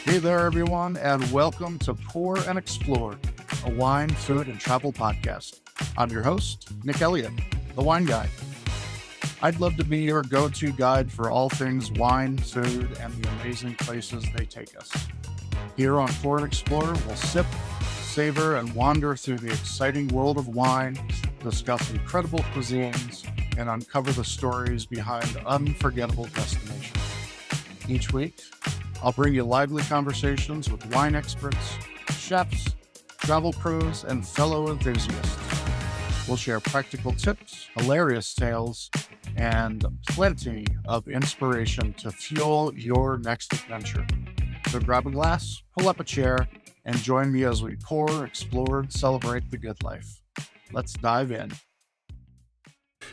Hey there, everyone, and welcome to Pour and Explore, a wine, food, and travel podcast. I'm your host, Nick Elliott, the wine guy. I'd love to be your go-to guide for all things wine, food, and the amazing places they take us. Here on Pour and Explore, we'll sip, savor, and wander through the exciting world of wine, discuss incredible cuisines, and uncover the stories behind unforgettable destinations. Each week, I'll bring you lively conversations with wine experts, chefs, travel pros, and fellow enthusiasts. We'll share practical tips, hilarious tales, and plenty of inspiration to fuel your next adventure. So grab a glass, pull up a chair, and join me as we pour, explore, and celebrate the good life. Let's dive in.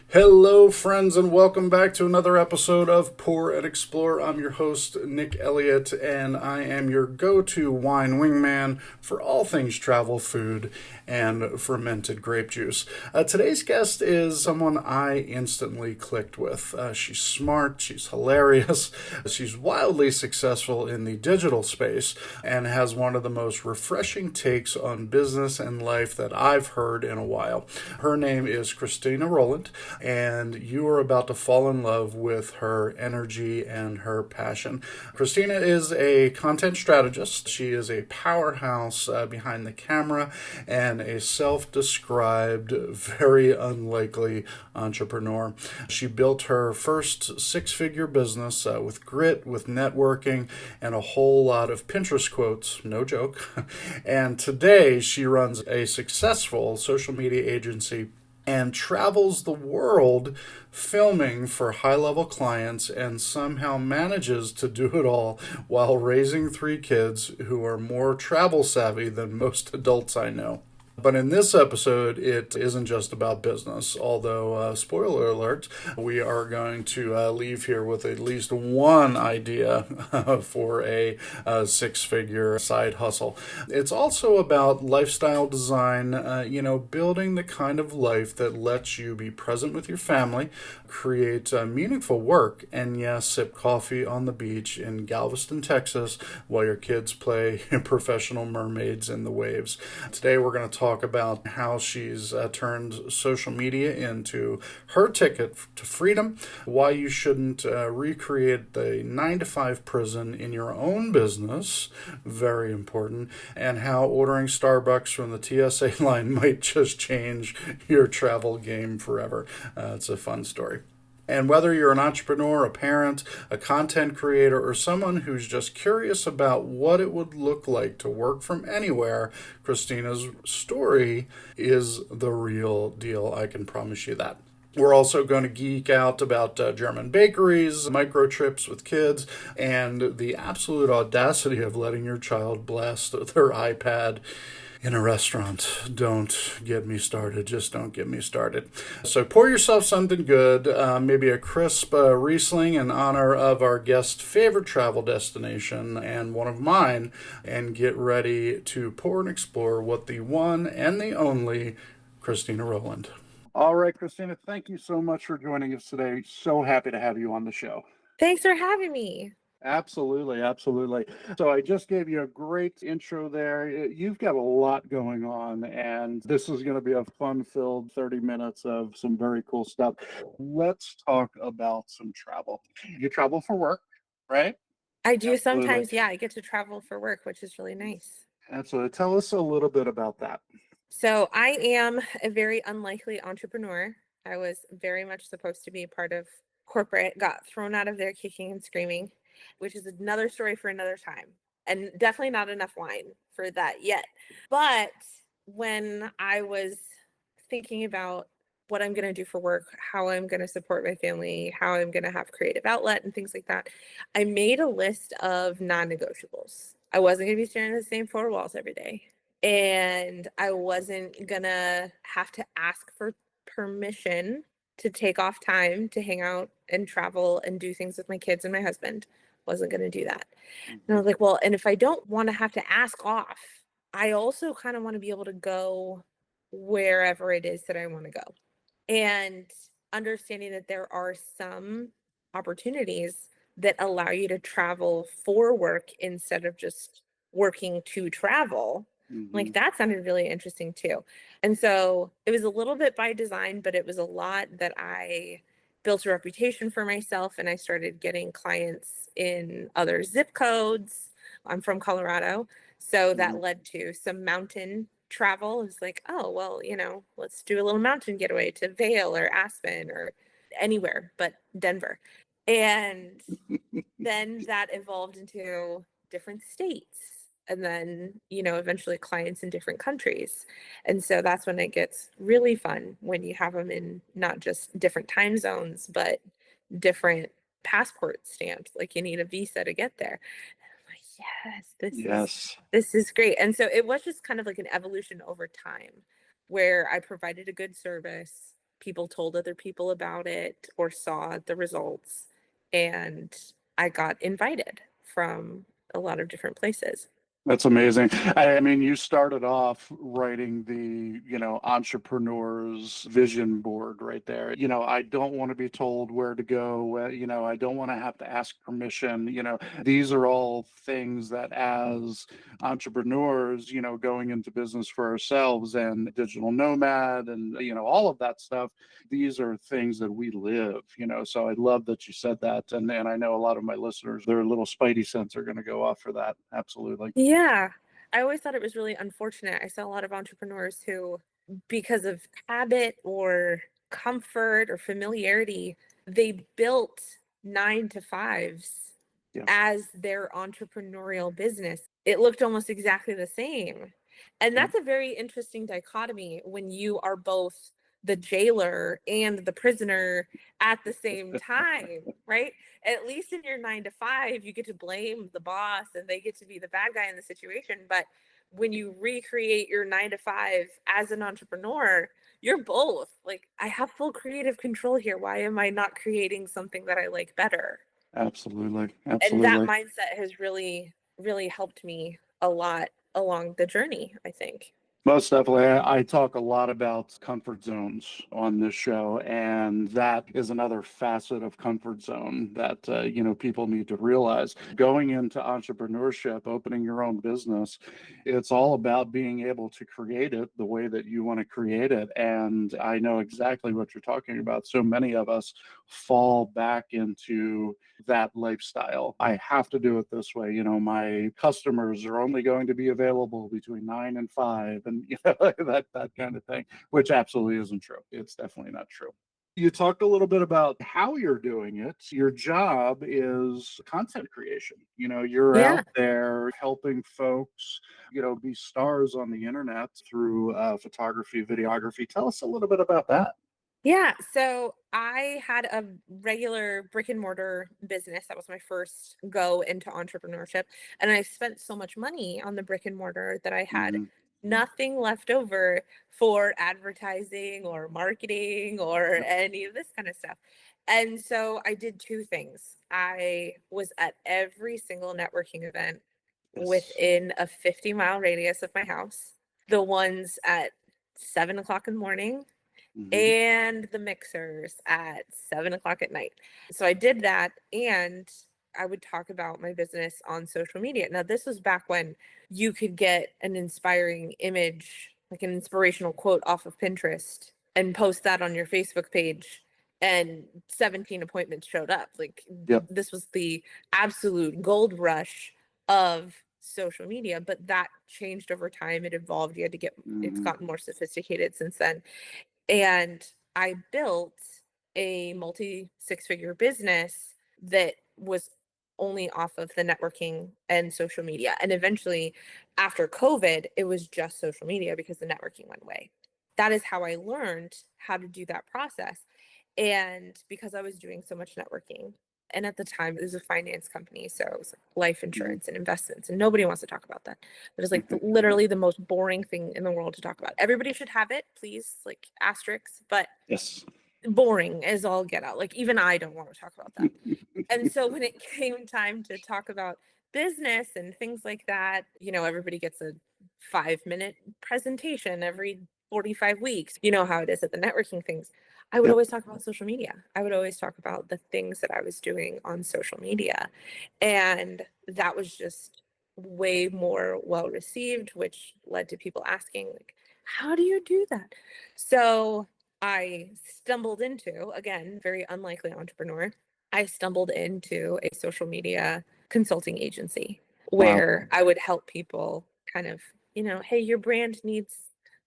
Hello, friends, and welcome back to another episode of Pour and Explore. I'm your host, Nick Elliott, and I am your go-to wine wingman for all things travel, food, and fermented grape juice. Today's guest is someone I instantly clicked with. She's smart, she's hilarious, she's wildly successful in the digital space, and has one of the most refreshing takes on business and life that I've heard in a while. Her name is Kristina Rowland, and you are about to fall in love with her energy and her passion. Kristina is a content strategist. She is a powerhouse behind the camera and a self-described, very unlikely entrepreneur. She built her first six-figure business with grit, with networking, and a whole lot of Pinterest quotes, no joke. And today she runs a successful social media agency and travels the world filming for high-level clients, and somehow manages to do it all while raising three kids who are more travel savvy than most adults I know. But in this episode, it isn't just about business, although, spoiler alert, we are going to leave here with at least one idea for a six-figure side hustle. It's also about lifestyle design, building the kind of life that lets you be present with your family, create meaningful work, and yes, sip coffee on the beach in Galveston, Texas, while your kids play professional mermaids in the waves. Today, we're going to talk about how she's turned social media into her ticket to freedom, why you shouldn't recreate the 9-to-5 prison in your own business, very important, and how ordering Starbucks from the TSA line might just change your travel game forever. It's a fun story. And whether you're an entrepreneur, a parent, a content creator, or someone who's just curious about what it would look like to work from anywhere, Kristina's story is the real deal. I can promise you that. We're also going to geek out about German bakeries, micro trips with kids, and the absolute audacity of letting your child blast their iPad in a restaurant. Don't get me started. Just don't get me started. So pour yourself something good, maybe a crisp Riesling in honor of our guest's favorite travel destination and one of mine, and get ready to pour and explore what the one and the only Kristina Rowland. All right, Kristina, thank you so much for joining us today. So happy to have you on the show. Thanks for having me. Absolutely, absolutely. So I just gave you a great intro there. You've got a lot going on, and this is going to be a fun-filled 30 minutes of some very cool stuff. Let's talk about some travel. You travel for work, right? I do Absolutely. sometimes, yeah, I get to travel for work, which is really nice. Absolutely. Tell us a little bit about that. So I am a very unlikely entrepreneur. I was very much supposed to be part of corporate, got thrown out of there kicking and screaming, which is another story for another time. And definitely not enough wine for that yet. But when I was thinking about what I'm going to do for work, how I'm going to support my family, how I'm going to have creative outlet and things like that, I made a list of non-negotiables. I wasn't going to be staring at the same four walls every day. And I wasn't going to have to ask for permission to take off time to hang out and travel and do things with my kids and my husband. Wasn't going to do that. And I was like, well, and if I don't want to have to ask off, I also kind of want to be able to go wherever it is that I want to go. And understanding that there are some opportunities that allow you to travel for work instead of just working to travel. Hmm. Like that sounded really interesting too. And so it was a little bit by design, but it was a lot that I built a reputation for myself, and I started getting clients in other zip codes. I'm from Colorado. So Hmm. that led to some mountain travel. It's like, oh, well, let's do a little mountain getaway to Vail or Aspen or anywhere but Denver. And then that evolved into different states, and then eventually clients in different countries. And so that's when it gets really fun, when you have them in not just different time zones but different passport stamps, like you need a visa to get there. I'm like, yes, this is Yes. this is great. And so it was just kind of like an evolution over time, where I provided a good service, people told other people about it or saw the results, and I got invited from a lot of different places. That's amazing. I mean, you started off writing the, entrepreneur's vision board right there. I don't want to be told where to go. I don't want to have to ask permission. These are all things that as entrepreneurs, going into business for ourselves and digital nomad and, all of that stuff, these are things that we live, so I love that you said that. And I know a lot of my listeners, their little spidey sense are going to go off for that. Absolutely. Yeah. I always thought it was really unfortunate. I saw a lot of entrepreneurs who, because of habit or comfort or familiarity, they built 9 to 5s Yeah. as their entrepreneurial business. It looked almost exactly the same. And Yeah. that's a very interesting dichotomy when you are both the jailer and the prisoner at the same time, right? At least in your 9 to 5, you get to blame the boss and they get to be the bad guy in the situation. But when you recreate your 9 to 5 as an entrepreneur, you're both like, I have full creative control here. Why am I not creating something that I like better? Absolutely. And that Absolutely. mindset has really, really helped me a lot along the journey, I think. Most definitely. I talk a lot about comfort zones on this show, and that is another facet of comfort zone that people need to realize. Going into entrepreneurship, opening your own business, it's all about being able to create it the way that you want to create it. And I know exactly what you're talking about. So many of us fall back into that lifestyle. I have to do it this way. My customers are only going to be available between 9 and 5, and that kind of thing, which absolutely isn't true. It's definitely not true. You talked a little bit about how you're doing it. Your job is content creation. You're out Yeah. there helping folks, be stars on the internet through photography, videography. Tell us a little bit about that. Yeah, so I had a regular brick and mortar business. That was my first go into entrepreneurship. And I spent so much money on the brick and mortar that I had Hmm. nothing left over for advertising or marketing or Yep. any of this kind of stuff. And so I did two things. I was at every single networking event Yes. within a 50-mile radius of my house, the ones at 7 o'clock in the morning Hmm. and the mixers at 7 o'clock at night. So I did that, and I would talk about my business on social media. Now, this was back when you could get an inspiring image, like an inspirational quote off of Pinterest, and post that on your Facebook page, and 17 appointments showed up. Like, Yep. this was the absolute gold rush of social media, but that changed over time. It evolved. You had to get, it's Hmm. gotten more sophisticated since then. And I built a multi six-figure business that was only off of the networking and social media. And eventually, after COVID, it was just social media because the networking went away. That is how I learned how to do that process. And because I was doing so much networking, and at the time it was a finance company, so it was like life Hmm. insurance and investments, and nobody wants to talk about that. It is like literally the most boring thing in the world to talk about. Everybody should have it, please, like asterisks, but Yes. boring is all get out. Like even I don't want to talk about that. And so when it came time to talk about business and things like that, everybody gets a 5-minute presentation every 45 weeks. You know how it is at the networking things. I would Yep. always talk about social media. I would always talk about the things that I was doing on social media. And that was just way more well received, which led to people asking, like, how do you do that? So I stumbled into, again, very unlikely entrepreneur, I stumbled into a social media consulting agency Wow. where I would help people kind of, hey, your brand needs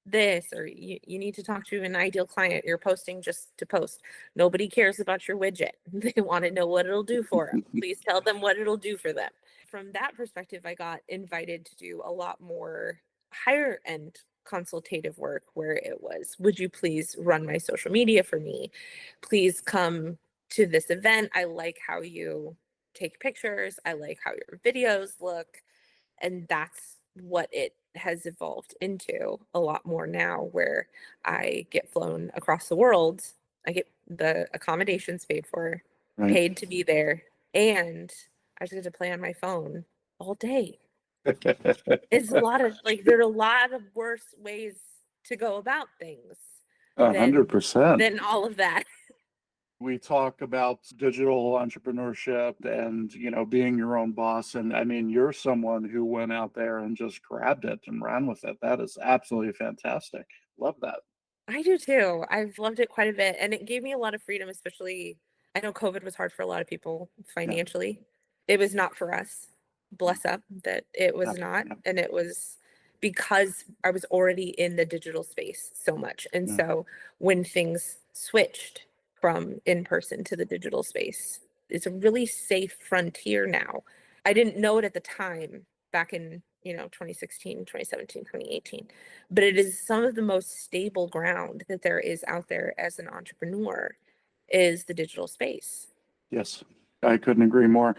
this, or you need to talk to an ideal client. You're posting just to post. Nobody cares about your widget. They want to know what it'll do for them. Please tell them what it'll do for them. From that perspective, I got invited to do a lot more higher end consultative work where it was, would you please run my social media for me? Please come to this event. I like how you take pictures. I like how your videos look. And that's what it has evolved into a lot more now, where I get flown across the world. I get the accommodations paid for, Right. paid to be there, and I just get to play on my phone all day. It's a lot of, like, there are a lot of worse ways to go about things A than 100%. all of that. We talk about digital entrepreneurship and, being your own boss. And I mean, you're someone who went out there and just grabbed it and ran with it. That is absolutely fantastic. Love that. I do too. I've loved it quite a bit, and it gave me a lot of freedom, especially I know COVID was hard for a lot of people Yeah. financially. It was not for us. Bless up that it Yeah. was not, Yeah. and it was because I was already in the digital space so much. And Yeah. so when things switched from in person to the digital space, it's a really safe frontier now. I didn't know it at the time back in, 2016, 2017, 2018, but it is some of the most stable ground that there is out there as an entrepreneur is the digital space. Yes, I couldn't agree more.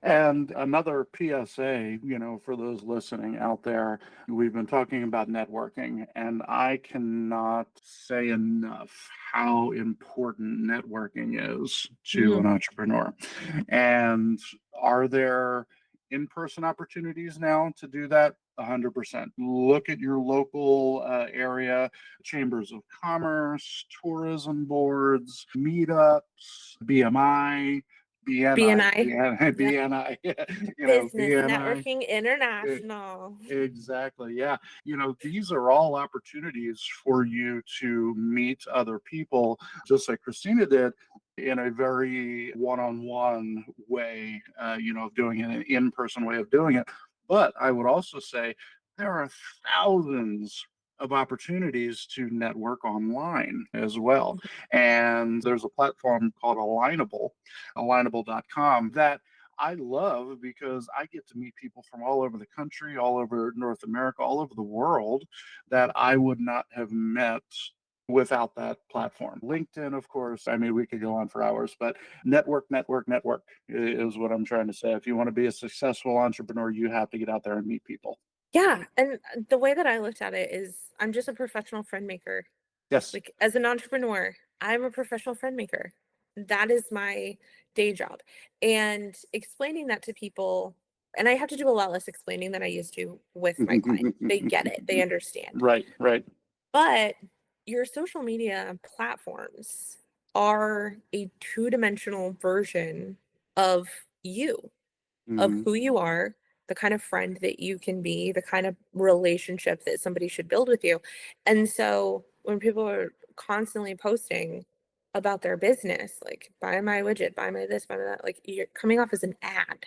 And another PSA, for those listening out there, we've been talking about networking, and I cannot say enough how important networking is to an Mhm. entrepreneur. And are there in-person opportunities now to do that? 100%. Look at your local area, chambers of commerce, tourism boards, meetups, BMI, BNI, BNI. BNI, Yep. BNI, Business BNI. Networking International. Exactly. Yeah. These are all opportunities for you to meet other people, just like Christina did, in a very one on one way, of doing it, an in person way of doing it. But I would also say there are thousands of opportunities to network online as well. And there's a platform called alignable.com that I love because I get to meet people from all over the country, all over North America, all over the world that I would not have met without that platform. LinkedIn, of course, I mean, we could go on for hours, but network, network, network is what I'm trying to say. If you want to be a successful entrepreneur, you have to get out there and meet people. Yeah. And the way that I looked at it is I'm just a professional friend maker. Yes. Like, as an entrepreneur, I'm a professional friend maker. That is my day job. And explaining that to people, and I have to do a lot less explaining than I used to with my clients. They get it, they understand. Right, right. But your social media platforms are a two-dimensional version of you, of Hmm. who you are, the kind of friend that you can be, the kind of relationship that somebody should build with you. And so when people are constantly posting about their business, like buy my widget, buy my this, buy my that, like you're coming off as an ad.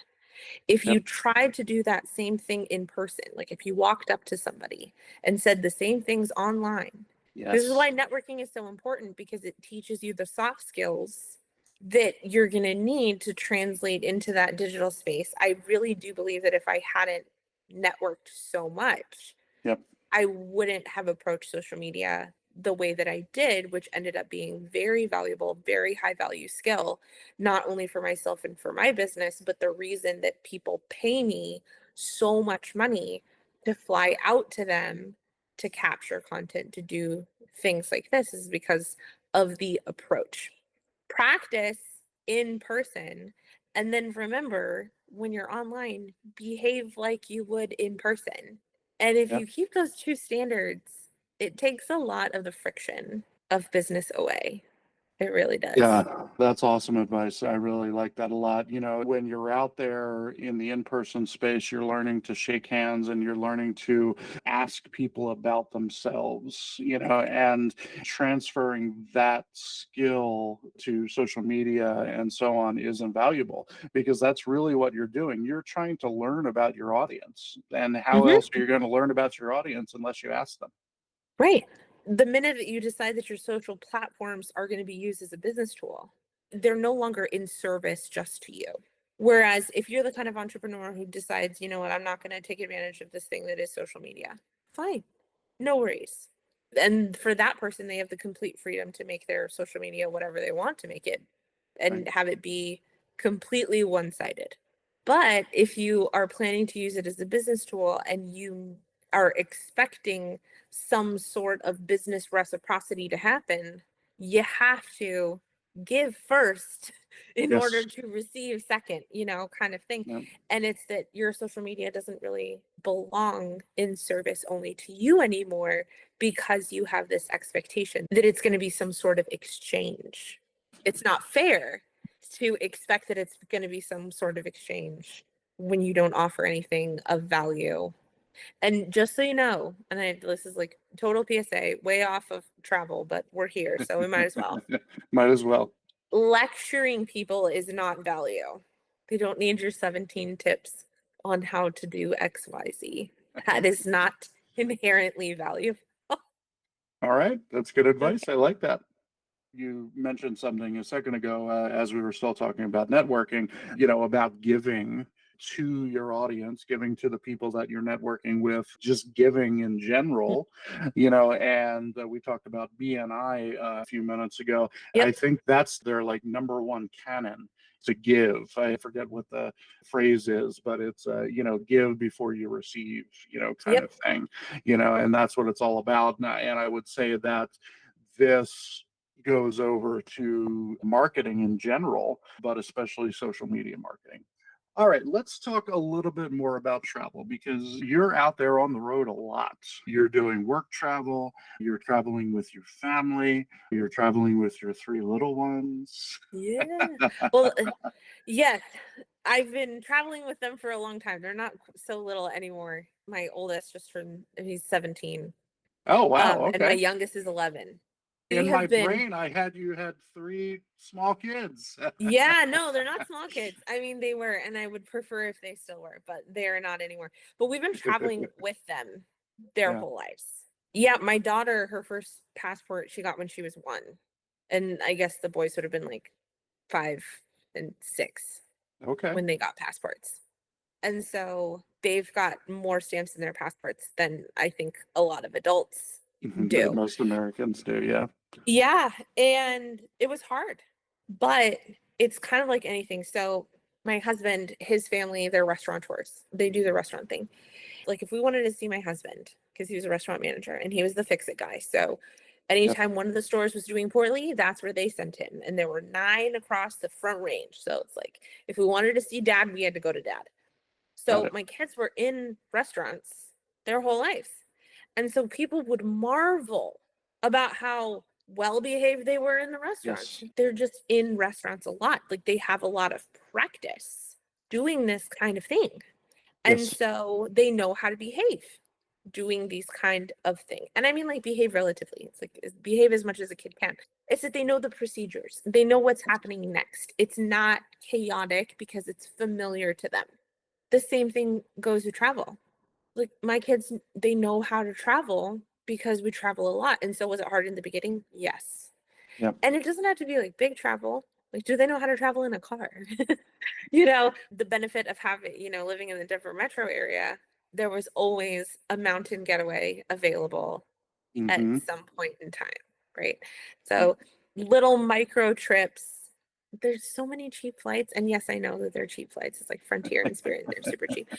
If you Yep. tried to do that same thing in person, like if you walked up to somebody and said the same things online, this is Yes. why networking is so important, because it teaches you the soft skills that you're going to need to translate into that digital space. I really do believe that if I hadn't networked so much, Yep. I wouldn't have approached social media the way that I did, which ended up being very valuable, very high value skill, not only for myself and for my business, but the reason that people pay me so much money to fly out to them to capture content, to do things like this, is because of the approach. Practice in person, and then remember, when you're online, behave like you would in person. And if Yep. you keep those two standards, it takes a lot of the friction of business away. It really does. Yeah, that's awesome advice. I really like that a lot. When you're out there in the in-person space, you're learning to shake hands and you're learning to ask people about themselves, and transferring that skill to social media and so on is invaluable because that's really what you're doing. You're trying to learn about your audience. And how Hmm. else are you going to learn about your audience unless you ask them? Right. The minute that you decide that your social platforms are going to be used as a business tool, they're no longer in service just to you. Whereas if you're the kind of entrepreneur who decides, you know what, I'm not going to take advantage of this thing that is social media, fine, no worries. And for that person, they have the complete freedom to make their social media whatever they want to make it Right. and have it be completely one sided. But if you are planning to use it as a business tool and you are expecting some sort of business reciprocity to happen, you have to give first in order Yes. to receive second, kind of thing. Yeah. And it's that your social media doesn't really belong in service only to you anymore because you have this expectation that it's going to be some sort of exchange. It's not fair to expect that it's going to be some sort of exchange when you don't offer anything of value. And just so you know, this is like total PSA, way off of travel, but we're here, so we might as well. Might as well. Lecturing people is not value. They don't need your 17 tips on how to do XYZ. That is not inherently valuable. All right. That's good advice. I like that. You mentioned something a second ago, as we were still talking about networking, about giving to your audience, giving to the people that you're networking with, just giving in general, and we talked about BNI a few minutes ago. I Yep. think that's their like number one canon to give. I forget what the phrase is, but it's, give before you receive, kind Yep. of thing, and that's what it's all about. And I would say that this goes over to marketing in general, but especially social media marketing. All right, let's talk a little bit more about travel because you're out there on the road a lot. You're doing work travel, you're traveling with your family, you're traveling with your three little ones. Yeah. Well, yes, I've been traveling with them for a long time. They're not so little anymore. My oldest he's 17. Oh, wow. And my Okay. youngest is 11. We In my have been, brain, you had three small kids. yeah, no, they're not small kids. I mean, they were, and I would prefer if they still were, but they're not anymore. But we've been traveling with them their Yeah. whole lives. Yeah, my daughter, her first passport she got when she was 1. And I guess the boys would have been like 5 and 6 Okay. when they got passports. And so they've got more stamps in their passports than I think a lot of adults That do. most Americans do. Yeah. Yeah, and it was hard, but it's kind of like anything. So my husband, his family, they're restaurateurs. They do the restaurant thing. Like if we wanted to see my husband, because he was a restaurant manager and he was the fix-it guy. So Yep. anytime one of the stores was doing poorly, that's where they sent him. And there were 9 across the front range. So it's like if we wanted to see dad, we had to go to dad. Got So it. my kids were in restaurants their whole lives. And so people would marvel about how well behaved they were in the restaurants. Yes. They're just in restaurants a lot. Like they have a lot of practice doing this kind of thing. And Yes. so they know how to behave doing these kind of thing. And I mean like behave relatively. It's like behave as much as a kid can. It's that they know the procedures. They know what's happening next. It's not chaotic because it's familiar to them. The same thing goes with travel. Like my kids, they know how to travel because we travel a lot. And so was it hard in the beginning? Yes. Yep. And it doesn't have to be like big travel. Like, do they know how to travel in a car? The benefit of having, living in the Denver metro area, there was always a mountain getaway available at Mm-hmm. some point in time, right? So little micro trips. There's so many cheap flights. And yes, I know that they're cheap flights. It's like Frontier and Spirit, they're super cheap.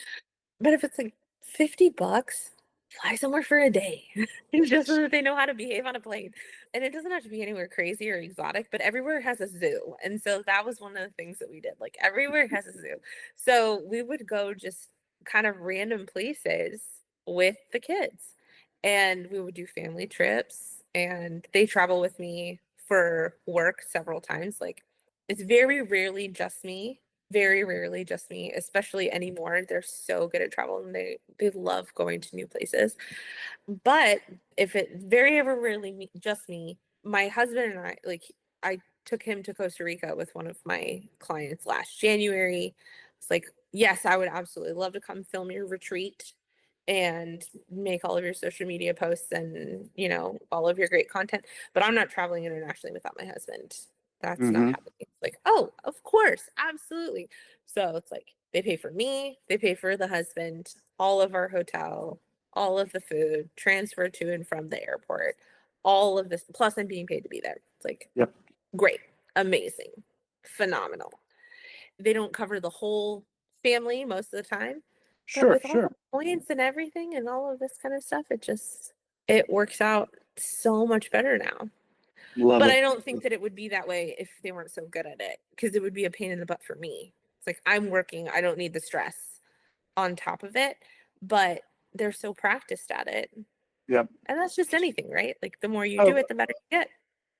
But if it's like $50, fly somewhere for a day just so that they know how to behave on a plane. And it doesn't have to be anywhere crazy or exotic, but everywhere has a zoo. And so that was one of the things that we did. Like everywhere has a zoo. So we would go just kind of random places with the kids. And we would do family trips and they travel with me for work several times. Like, it's very rarely just me. Very rarely just me, especially anymore. They're so good at travel and they love going to new places. But if it very ever rarely just me, my husband and I, like, I took him to Costa Rica with one of my clients last January. It's like, yes, I would absolutely love to come film your retreat and make all of your social media posts and, all of your great content, but I'm not traveling internationally without my husband. That's not Mm-hmm. happening. It's like, oh, of course, absolutely. So it's like they pay for me, they pay for the husband, all of our hotel, all of the food, transfer to and from the airport, all of this. Plus, I'm being paid to be there. It's like, Yep. great, amazing, phenomenal. They don't cover the whole family most of the time, but Sure, with all the sure. points and everything and all of this kind of stuff, it works out so much better now. Love But it. I don't think that it would be that way if they weren't so good at it, because it would be a pain in the butt for me. It's like, I'm working, I don't need the stress on top of it, but they're so practiced at it. Yep. And that's just anything, right? Like, the more you do Oh, it, the better you get.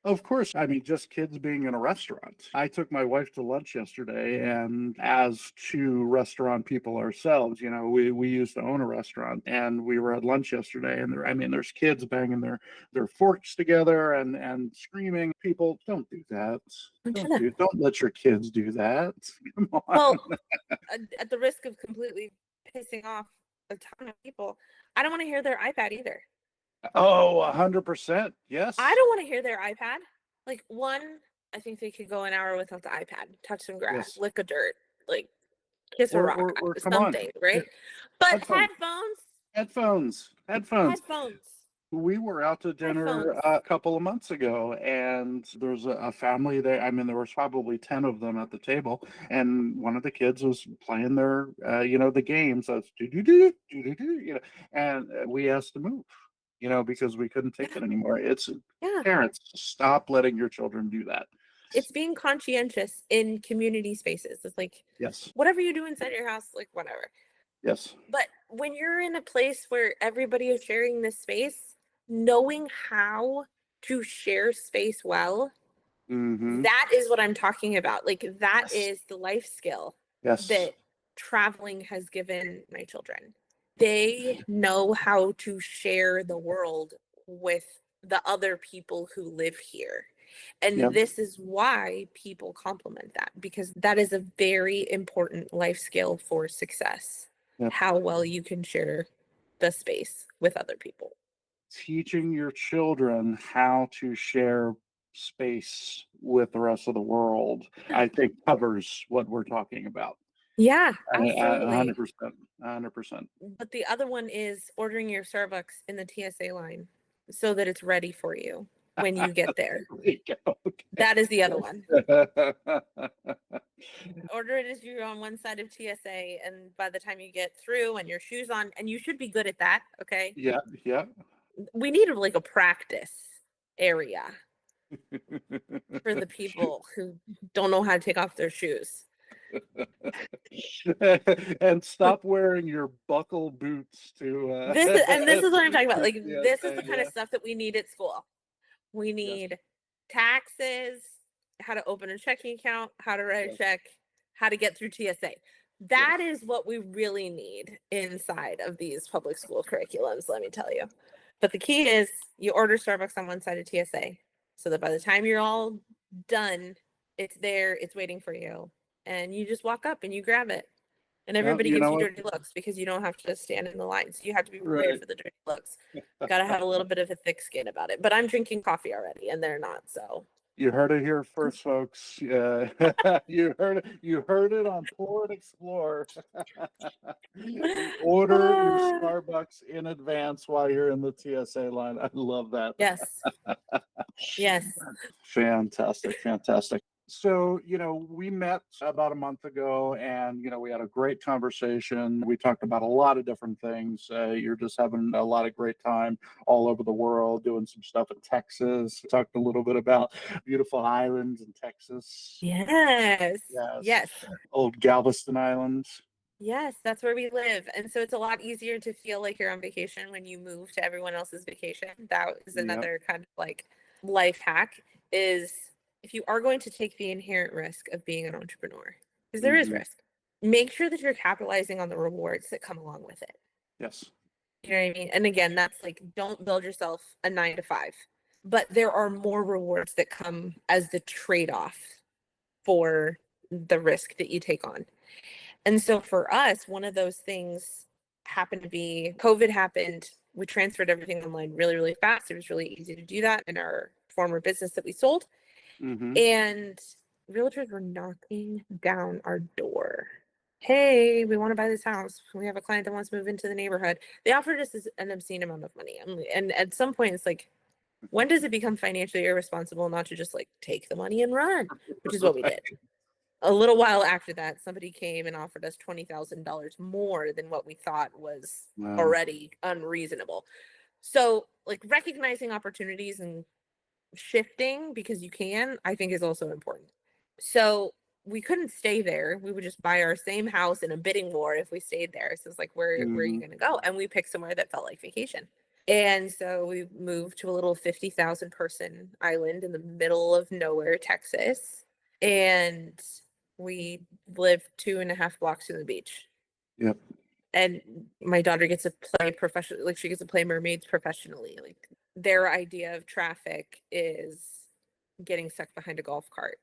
of course. I mean, just kids being in a restaurant. I took my wife to lunch yesterday, and as two restaurant people ourselves, we used to own a restaurant, and we were at lunch yesterday, and there's kids banging their forks together and screaming. People, don't do that. Don't let your kids do that. Come on. Well, at the risk of completely pissing off a ton of people, I don't want to hear their iPad either. Oh, 100%. Yes. I don't want to hear their iPad. Like, one, I think they could go an hour without the iPad, touch some grass, Yes. lick a dirt, like kiss a rock, Or come on. something, right? But Headphones. Headphones. headphones, We were out to dinner headphones. a couple of months ago, and there's a family there. I mean, there was probably 10 of them at the table, and one of the kids was playing their, the games. That's do do do do do do, and we asked to move, because we couldn't take it anymore. It's Yeah. parents, stop letting your children do that. It's being conscientious in community spaces. It's like, Yes. whatever you do inside your house, like, whatever. Yes. But when you're in a place where everybody is sharing this space, knowing how to share space well, Mm-hmm. that is what I'm talking about. Like, that Yes. is the life skill Yes. that traveling has given my children. They know how to share the world with the other people who live here. And Yep. this is why people compliment that, because that is a very important life skill for success. Yep. How well you can share the space with other people. Teaching your children how to share space with the rest of the world, I think covers what we're talking about. Yeah, A absolutely. 100%. 100%. But the other one is ordering your Starbucks in the TSA line so that it's ready for you when you get there. Okay. That is the other one. Order it as you're on one side of TSA, and by the time you get through and your shoes on, and you should be good at that, okay? Yeah, yeah. We need like a practice area for the people who don't know how to take off their shoes. And stop wearing your buckle boots to This is what I'm talking about. Like, yeah, this is the kind yeah. of stuff that we need at school. We Yes, need taxes, how to open a checking account, how to write a yes, check, how to get through TSA. yes. That is what we really need inside of these public school curriculums, let me tell you. But the key is you order Starbucks on one side of TSA so that by the time you're all done, it's there, it's waiting for you. And you just walk up and you grab it. And Well, everybody you gives know you what? dirty looks because you don't have to stand in the line. So you have to be prepared Right. for the dirty looks. Got to have a little bit of a thick skin about it. But I'm drinking coffee already and they're not. So You heard it here first, folks. You heard it on Pour and Explore. Order your Ah, Starbucks in advance while you're in the TSA line. I love that. yes. Yes. Fantastic, fantastic. So, we met about a month ago and, we had a great conversation. We talked about a lot of different things. You're just having a lot of great time all over the world, doing some stuff in Texas. Talked a little bit about beautiful islands in Texas. Yes. Yes. Yes. Old Galveston Island. Yes. That's where we live. And so it's a lot easier to feel like you're on vacation when you move to everyone else's vacation. That is Yep. another kind of like life hack. is if you are going to take the inherent risk of being an entrepreneur, because there is Mm-hmm. risk, make sure that you're capitalizing on the rewards that come along with it. Yes. You know what I mean? And again, that's like, don't build yourself a 9 to 5, but there are more rewards that come as the trade-off for the risk that you take on. And so for us, one of those things happened to be COVID happened. We transferred everything online really, really fast. It was really easy to do that in our former business that we sold. Mm-hmm. And realtors were knocking down our door. Hey, we want to buy this house. We have a client that wants to move into the neighborhood. They offered us an obscene amount of money. And at some point, it's like, when does it become financially irresponsible not to just like take the money and run, which is what we did. A little while after that, somebody came and offered us $20,000 more than what we thought was already unreasonable. So like recognizing opportunities and shifting because you can, I think is also important. So we couldn't stay there. We would just buy our same house in a bidding war if we stayed there. So it's like, where are you going to go? And we picked somewhere that felt like vacation. And so we moved to a little 50,000 person island in the middle of nowhere, Texas. And we live 2.5 blocks from the beach. Yep. And my daughter gets to play professionally, like she gets to play mermaids professionally. Like their idea of traffic is getting stuck behind a golf cart.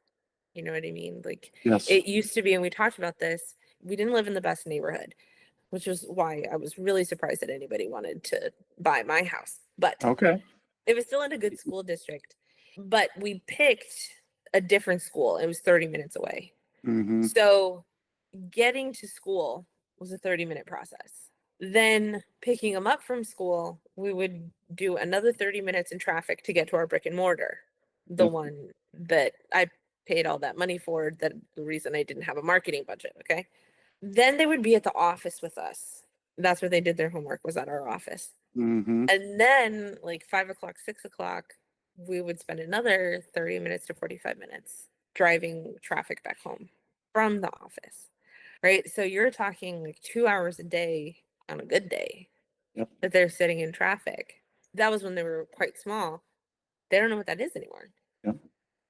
You know what I mean? Like Yes. it used to be, and we talked about this, we didn't live in the best neighborhood, which was why I was really surprised that anybody wanted to buy my house. But Okay. it was still in a good school district. But we picked a different school. It was 30 minutes away. Mm-hmm. So getting to school was a 30-minute process. Then picking them up from school, we would do another 30 minutes in traffic to get to our brick and mortar, the one that I paid all that money for, that the reason I didn't have a marketing budget. Okay. Then they would be at the office with us. That's where they did their homework, was at our office. Mm-hmm. And then like 5 o'clock, 6 o'clock, we would spend another 30 minutes to 45 minutes driving traffic back home from the office. Right. So you're talking like 2 hours a day on a good day that they're sitting in traffic. That was when they were quite small. They don't know what that is anymore. Yep.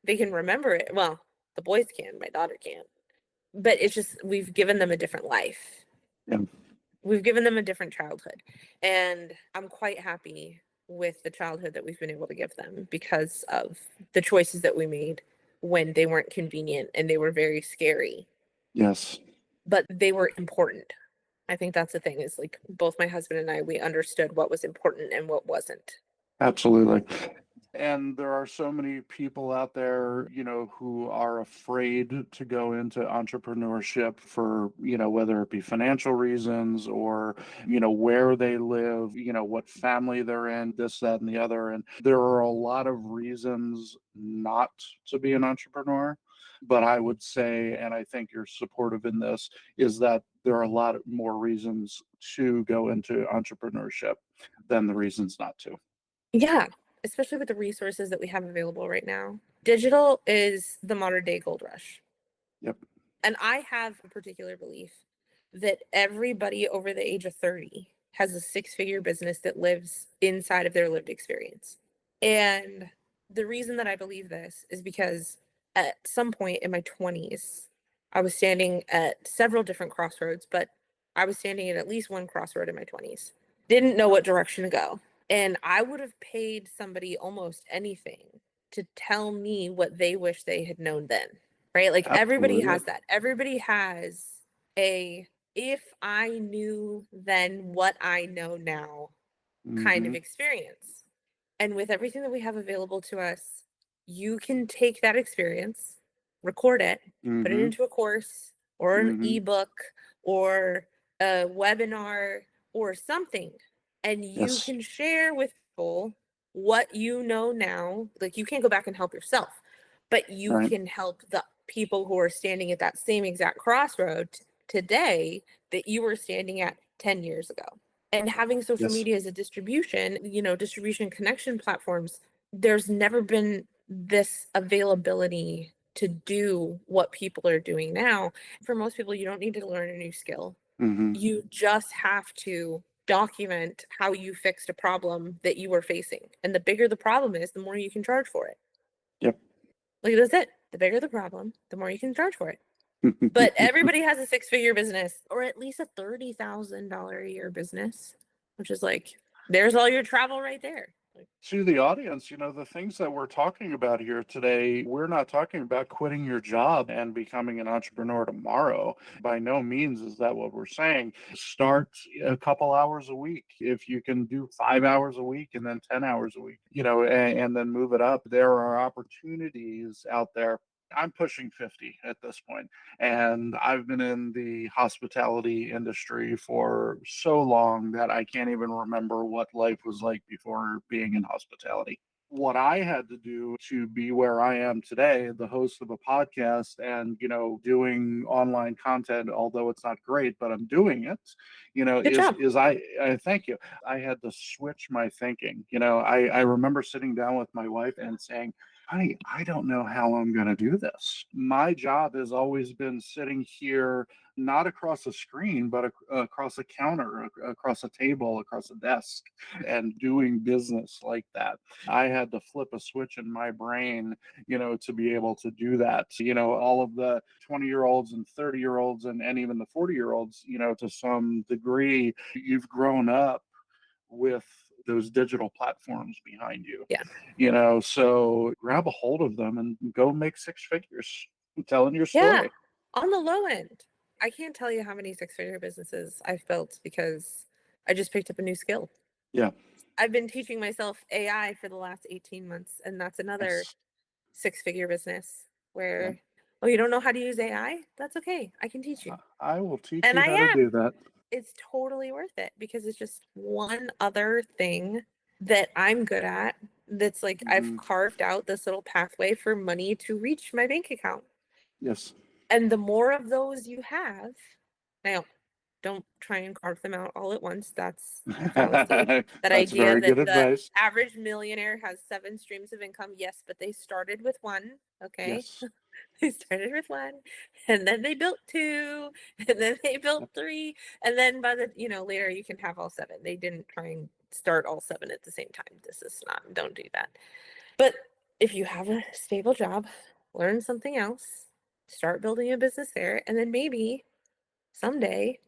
They can remember it. Well, the boys can, my daughter can't. But it's just, we've given them a different life. Yep. We've given them a different childhood. And I'm quite happy with the childhood that we've been able to give them because of the choices that we made when they weren't convenient and they were very scary. Yes. But they were important. I think that's the thing, is like both my husband and I, we understood what was important and what wasn't. Absolutely. And there are so many people out there, who are afraid to go into entrepreneurship for, whether it be financial reasons or, where they live, what family they're in, this, that, and the other. And there are a lot of reasons not to be an entrepreneur. But I would say, and I think you're supportive in this, is that there are a lot more reasons to go into entrepreneurship than the reasons not to. Yeah, especially with the resources that we have available right now. Digital is the modern day gold rush. Yep. And I have a particular belief that everybody over the age of 30 has a 6-figure business that lives inside of their lived experience. And the reason that I believe this is because at some point in my 20s, I was standing at several different crossroads, but I was standing at least one crossroad in my 20s. Didn't know what direction to go. And I would have paid somebody almost anything to tell me what they wish they had known then, right? Like everybody has that. Everybody has if I knew then what I know now kind of experience. And with everything that we have available to us, you can take that experience, record it, put it into a course or an ebook or a webinar or something. And you can share with people what you know now. Like you can't go back and help yourself, but you can help the people who are standing at that same exact crossroad today that you were standing at 10 years ago. And having social media as a distribution, distribution connection platforms, there's never been this availability to do what people are doing now. For most people, you don't need to learn a new skill. You just have to document how you fixed a problem that you were facing. And the bigger the problem is, the more you can charge for it. Yep. Like, that's it. The bigger the problem, the more you can charge for it. But everybody has a six-figure business, or at least a $30,000 a year business, which is like, there's all your travel right there. To the audience, the things that we're talking about here today, we're not talking about quitting your job and becoming an entrepreneur tomorrow. By no means is that what we're saying. Start a couple hours a week. If you can do 5 hours a week and then 10 hours a week, and then move it up. There are opportunities out there. I'm pushing 50 at this point, and I've been in the hospitality industry for so long that I can't even remember what life was like before being in hospitality. What I had to do to be where I am today, the host of a podcast and, doing online content, although it's not great, but I'm doing it, Good job. I thank you. I had to switch my thinking. I remember sitting down with my wife and saying, honey, I don't know how I'm going to do this. My job has always been sitting here, not across a screen, but across a counter, across a table, across a desk, and doing business like that. I had to flip a switch in my brain, to be able to do that. All of the 20-year-olds and 30-year-olds and even the 40-year-olds, to some degree, you've grown up with those digital platforms behind you. Yeah. So grab a hold of them and go make six figures telling your Yeah. story. On the low end. I can't tell you how many six-figure businesses I've built because I just picked up a new skill. Yeah. I've been teaching myself AI for the last 18 months, and that's another Yes. six-figure business where, Yeah. oh, you don't know how to use AI? That's okay. I can teach you. I will teach And you I how to am. do that. It's totally worth it because it's just one other thing that I'm good at. That's like I've carved out this little pathway for money to reach my bank account. Yes. And the more of those you have, now don't try and carve them out all at once. That's a fallacy. That That's idea very that good the advice. average millionaire has 7 streams of income. Yes, but they started with one. Okay. Yes. They started with one, and then they built 2, and then they built 3, and then by the later you can have all 7. They didn't try and start all 7 at the same time. This is not, don't do that. But if you have a stable job, learn something else, start building a business there, and then maybe someday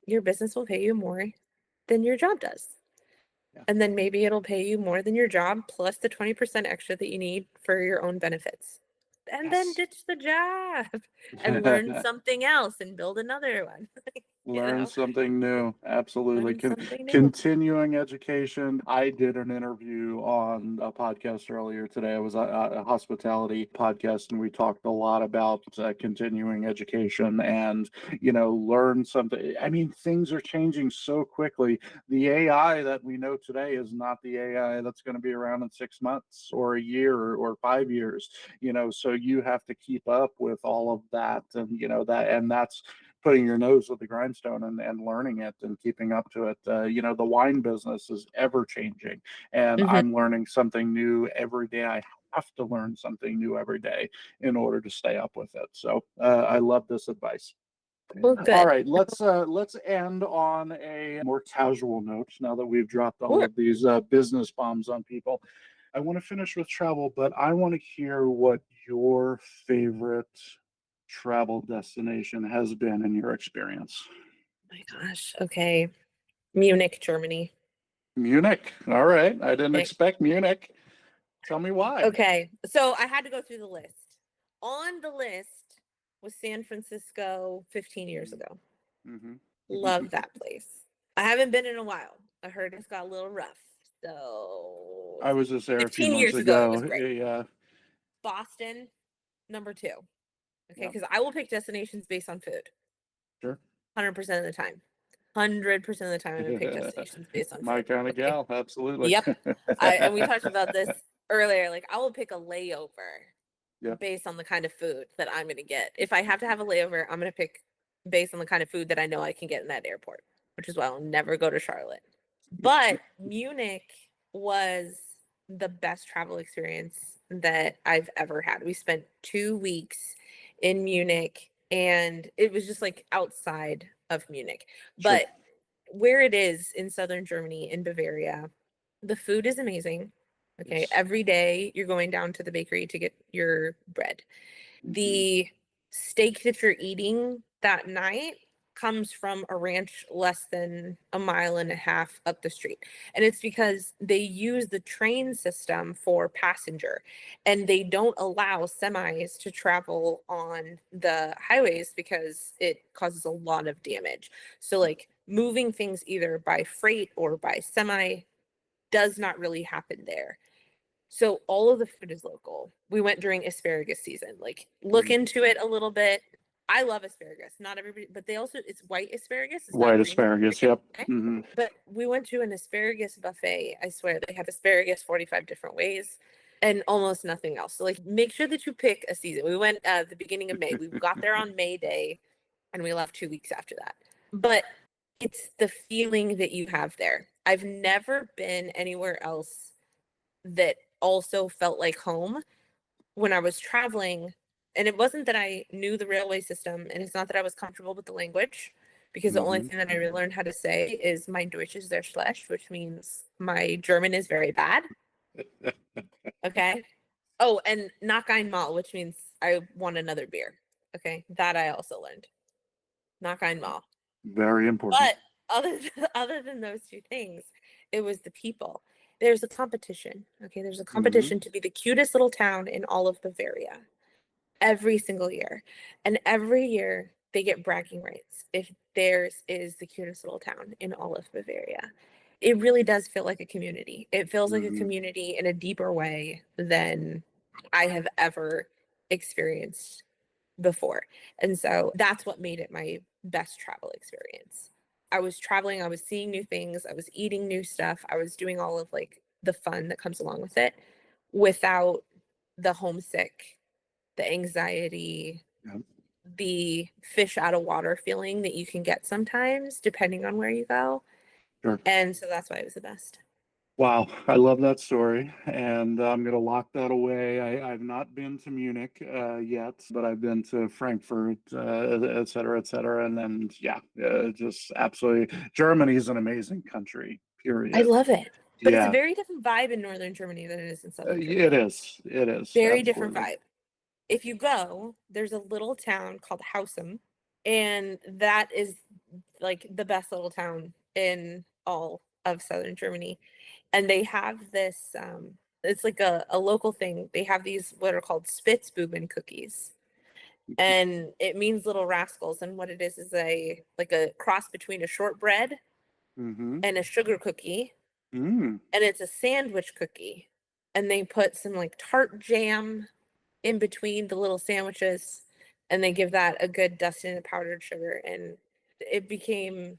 your business will pay you more than your job does. Yeah. And then maybe it'll pay you more than your job plus the 20% extra that you need for your own benefits. And then ditch the job and learn something else and build another one. Learn something new. Absolutely. Learn something new. Continuing education. I did an interview on a podcast earlier today. It was a hospitality podcast, and we talked a lot about continuing education and, learn something. I mean, things are changing so quickly. The AI that we know today is not the AI that's going to be around in 6 months or a year or 5 years, so you have to keep up with all of that. And, that's putting your nose with the grindstone and learning it and keeping up to it. The wine business is ever changing, and I'm learning something new every day. I have to learn something new every day in order to stay up with it. So I love this advice. Well, good. All right, let's end on a more casual note. Now that we've dropped all of these business bombs on people, I want to finish with travel, but I want to hear what your favorite travel destination has been in your experience. Oh my gosh. Okay. Munich, Germany. Munich. All right. I didn't Okay. expect Munich. Tell me why. Okay. So I had to go through the list. On the list was San Francisco 15 years ago. Love that place. I haven't been in a while. I heard it's got a little rough. So I was just there a few 15 months years ago, it ago. was great. Yeah. Boston, number 2. Okay, Yep. because I will pick destinations based on food. Sure. 100% of the time. 100% of the time, I'm gonna pick destinations based on My food. kind of Okay. gal, absolutely. Yep. And we talked about this earlier. Like, I will pick a layover based on the kind of food that I'm gonna get. If I have to have a layover, I'm gonna pick based on the kind of food that I know I can get in that airport, which is why I'll never go to Charlotte. But Munich was the best travel experience that I've ever had. We spent 2 weeks in Munich, and it was just like outside of Munich. But where it is in southern Germany, in Bavaria, the food is amazing. Okay. Yes. Every day you're going down to the bakery to get your bread. The steak that you're eating that night comes from a ranch less than a mile and a half up the street. And it's because they use the train system for passenger and they don't allow semis to travel on the highways because it causes a lot of damage. So, like, moving things either by freight or by semi does not really happen there. So all of the food is local. We went during asparagus season. Like, look into it a little bit. I love asparagus. Not everybody, but they also, it's white asparagus. It's not White green asparagus. asparagus. Yep. Okay? Mm-hmm. But we went to an asparagus buffet. I swear they had asparagus 45 different ways and almost nothing else. So, like, make sure that you pick a season. We went the beginning of May. We got there on May Day and we left 2 weeks after that. But it's the feeling that you have there. I've never been anywhere else that also felt like home when I was traveling. And it wasn't that I knew the railway system, and it's not that I was comfortable with the language, because the only thing that I really learned how to say is mein Deutsch ist sehr schlecht, which means my German is very bad. Okay. Oh, and nach einmal, which means I want another beer. Okay. That I also learned. Nach einmal. Very important. But other than those two things, it was the people. There's a competition. Okay, there's a competition to be the cutest little town in all of Bavaria every single year. And every year they get bragging rights if theirs is the cutest little town in all of Bavaria. It really does feel like a community. It feels like a community in a deeper way than I have ever experienced before. And so that's what made it my best travel experience. I was traveling, I was seeing new things, I was eating new stuff, I was doing all of like the fun that comes along with it without the homesick, the anxiety, Yep. the fish out of water feeling that you can get sometimes depending on where you go. Sure. And so that's why it was the best. Wow, I love that story, and I'm going to lock that away. I've not been to Munich yet, but I've been to Frankfurt, et cetera, et cetera. And then, yeah, just absolutely. Germany's an amazing country, I period. love it. But it's a Yeah, very different vibe in northern Germany than it is in southern Germany. it is. It is. Very different Absolutely. vibe. If you go, there's a little town called Hausen, and that is like the best little town in all of southern Germany. And they have this it's like a local thing. They have these what are called Spitzbuben cookies. And it means little rascals. And what it is a like a cross between a shortbread Mm-hmm. and a sugar cookie. Mm. And it's a sandwich cookie. And they put some like tart jam in between the little sandwiches, and they give that a good dusting of powdered sugar. And it became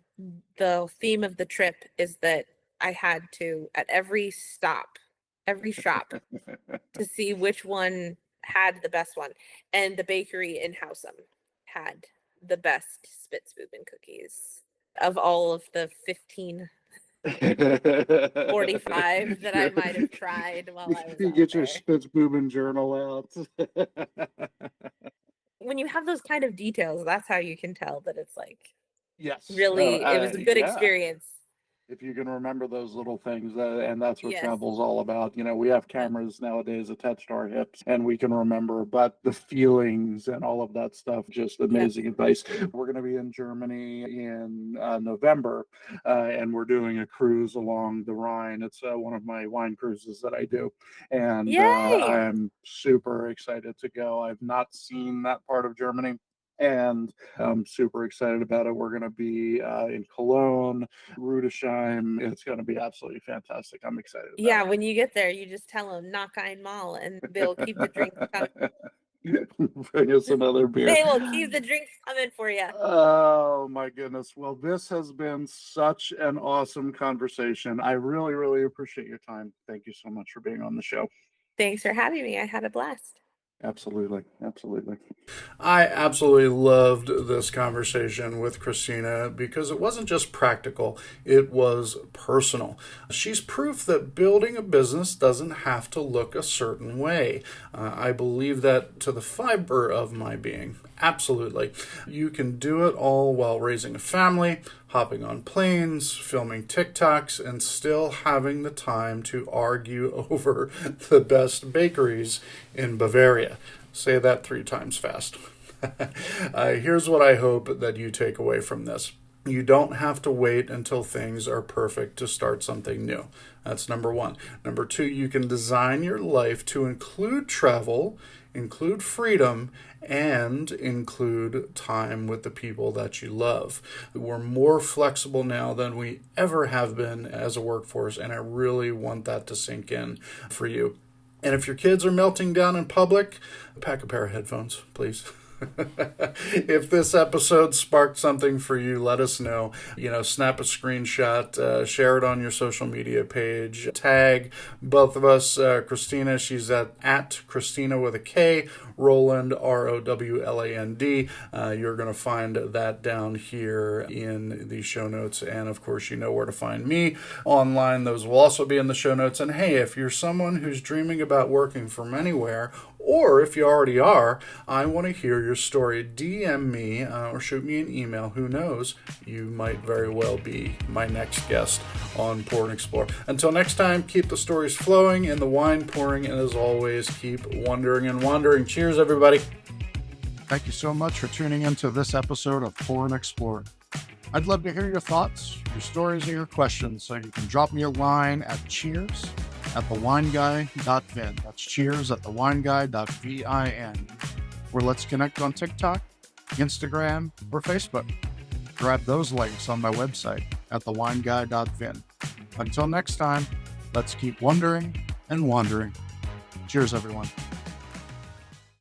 the theme of the trip is that I had to, at every stop, every shop, to see which one had the best one. And the bakery in Housham had the best Spitzbuben cookies of all of the 15 45 that I might have tried while I was You out get your there. Spitzbuben journal out. When you have those kind of details, that's how you can tell that it's like Yes. really, it was a good Yeah. experience. If you can remember those little things, and that's what Yes. travel's all about. You know, we have cameras nowadays attached to our hips, and we can remember, but the feelings and all of that stuff, just amazing advice. We're going to be in Germany in November, and we're doing a cruise along the Rhine. It's one of my wine cruises that I do, and Yay! I'm super excited to go. I've not seen that part of Germany. And I'm super excited about it. We're going to be in Cologne, Rudesheim. It's going to be absolutely fantastic. I'm excited about Yeah, when you get there, you just tell them knock einmal and they'll keep the drinks coming. Bring us another beer. They will keep the drinks coming for you. Oh my goodness. Well, this has been such an awesome conversation. I really, really appreciate your time. Thank you so much for being on the show. Thanks for having me. I had a blast. Absolutely. Absolutely. I absolutely loved this conversation with Christina because it wasn't just practical, it was personal. She's proof that building a business doesn't have to look a certain way. I believe that to the fiber of my being. Absolutely. You can do it all while raising a family, hopping on planes, filming TikToks, and still having the time to argue over the best bakeries in Bavaria. Say that 3 times fast. Here's what I hope that you take away from this. You don't have to wait until things are perfect to start something new. That's number 1. Number 2, you can design your life to include travel, include freedom, and include time with the people that you love. We're more flexible now than we ever have been as a workforce, and I really want that to sink in for you. And if your kids are melting down in public, pack a pair of headphones, please. If this episode sparked something for you, let us know. Snap a screenshot, share it on your social media page, tag both of us. Christina, she's at Kristina with a K, Rowland, Rowland. You're going to find that down here in the show notes. And of course, you know where to find me online. Those will also be in the show notes. And hey, if you're someone who's dreaming about working from anywhere, or if you already are, I want to hear your story. DM me or shoot me an email. Who knows? You might very well be my next guest on Pour and Explore. Until next time, keep the stories flowing and the wine pouring. And as always, keep wondering and wandering. Cheers, everybody. Thank you so much for tuning into this episode of Pour and Explore. I'd love to hear your thoughts, your stories, and your questions. So you can drop me a line at cheers@thewineguy.vin. That's cheers@thewineguy.vin. Or let's connect on TikTok, Instagram, or Facebook. Grab those links on my website at thewineguy.vin. Until next time, let's keep wondering and wandering. Cheers, everyone.